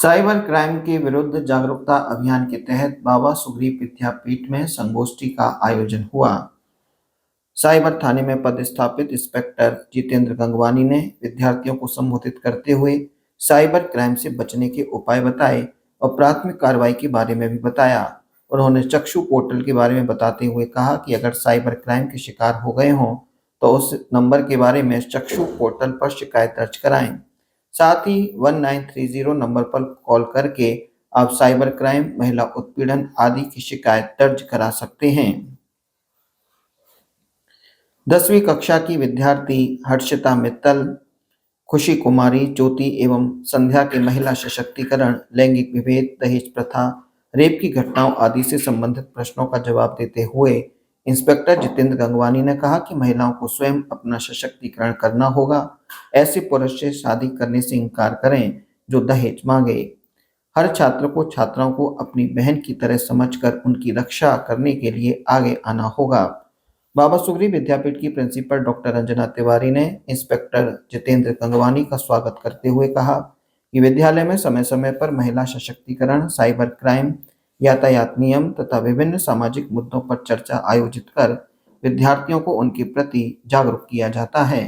Cyber crime के विरुद्ध जागरूकता अभियान के तहत बाबा सुग्रीव विद्यापीठ में संगोष्ठी का आयोजन हुआ। साइबर थाने में पदस्थापित इंस्पेक्टर जितेंद्र गंगवानी ने विद्यार्थियों को संबोधित करते हुए साइबर क्राइम से बचने के उपाय बताए और प्राथमिक कार्रवाई के बारे में भी बताया। उन्होंने चक्षु पोर्टल के बारे में बताते हुए कहा कि अगर साइबर क्राइम के शिकार हो गए हों तो उस नंबर के बारे में चक्षु पोर्टल पर शिकायत दर्ज कराएं। साथ ही 1930 नंबर पर कॉल करके आप साइबर क्राइम, महिला उत्पीड़न आदि की शिकायत दर्ज करा सकते हैं। 10वीं कक्षा की विद्यार्थी हर्षिता मित्तल, खुशी कुमारी, ज्योति एवं संध्या के महिला सशक्तिकरण, लैंगिक विभेद, दहेज प्रथा, रेप की घटनाओं आदि से संबंधित प्रश्नों का जवाब देते हुए इंस्पेक्टर जितेंद्र गंगवानी ने कहा कि महिलाओं को स्वयं अपना सशक्तिकरण करना होगा। ऐसे पुरुष से शादी करने से इनकार करें जो दहेज मांगे। हर छात्र को छात्राओं को अपनी बहन की तरह समझकर उनकी रक्षा करने के लिए आगे आना होगा। बाबा सुग्रीव विद्यापीठ की प्रिंसिपल डॉक्टर रंजना तिवारी ने इंस्पेक्टर जितेंद्र गंगवानी का स्वागत करते हुए कहा कि विद्यालय में समय समय पर महिला सशक्तिकरण, साइबर क्राइम, यातायात नियम तथा विभिन्न सामाजिक मुद्दों पर चर्चा आयोजित कर विद्यार्थियों को उनके प्रति जागरूक किया जाता है।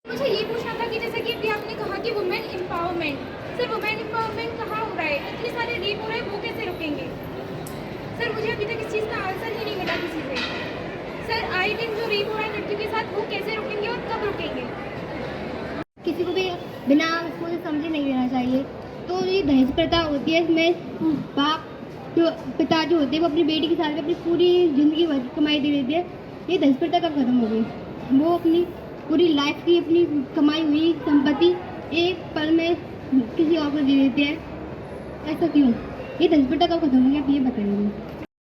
मुझे ये पूछना था कि जैसे कि अभी आपने कहा कि women empowerment, sir women empowerment कहाँ हो रहा है? इतने सारे रेप हो रहे हैं, वो कैसे रुकेंगे? सर मुझे अभी तक इस चीज़ का आंसर ही नहीं मिला किसी से। सर आए दिन जो रेप हो रहा है लड़कियों के साथ, वो कैसे रुकेंगे और कब रुकेंगे? किसी को भी बिना सोचे समझे नहीं रहना चाहिए। तो ये दहेज प्रथा होती है, इसमें बाप जो पिता जो होते हैं वो अपनी बेटी के साथ में अपनी पूरी ज़िंदगी भर की कमाई दे देते हैं। ये दहेज प्रथा कब खत्म हो गई? वो अपनी पूरी लाइफ की अपनी कमाई हुई संपत्ति एक पल में किसी और को दे देते हैं। ऐसा क्यों? ये दहेज प्रथा कब खत्म होगी, आप ये बताइए।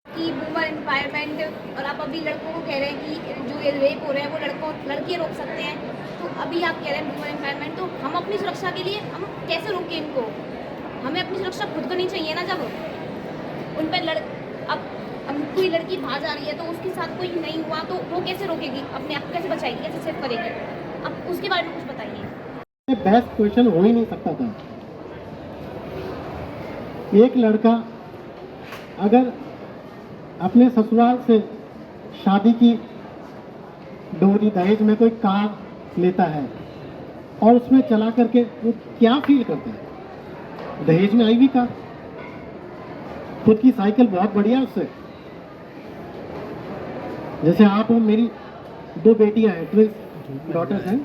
कि वुमेन एम्पावरमेंट, और आप अभी लड़कों को कह रहे हैं कि जो ये रेप हो रहे हैं वो लड़के रोक सकते हैं। तो अभी आप कह रहे हैं वुमेन एम्पावरमेंट, तो हम अपनी सुरक्षा के लिए हम कैसे रोकें इनको? हमें अपनी सुरक्षा खुद करनी चाहिए ना। जब उन पर अब कोई लड़की बाहर जा रही है तो उसके साथ कोई नहीं हुआ तो वो कैसे रोकेगी? अपने आप को कैसे बचाएगी, कैसे सेव करेगी? अब उसके बारे में कुछ बताइए। बेस्ट क्वेश्चन हो ही नहीं सकता था। एक लड़का अगर अपने ससुराल से शादी की डोरी दहेज में कोई कार लेता है और उसमें चला करके वो क्या फील करता है? दहेज में आई हुई कार, खुद की साइकिल बहुत बढ़िया उससे। जैसे आप हो, मेरी 2 बेटियां हैं, ट्विंस डॉटर्स हैं,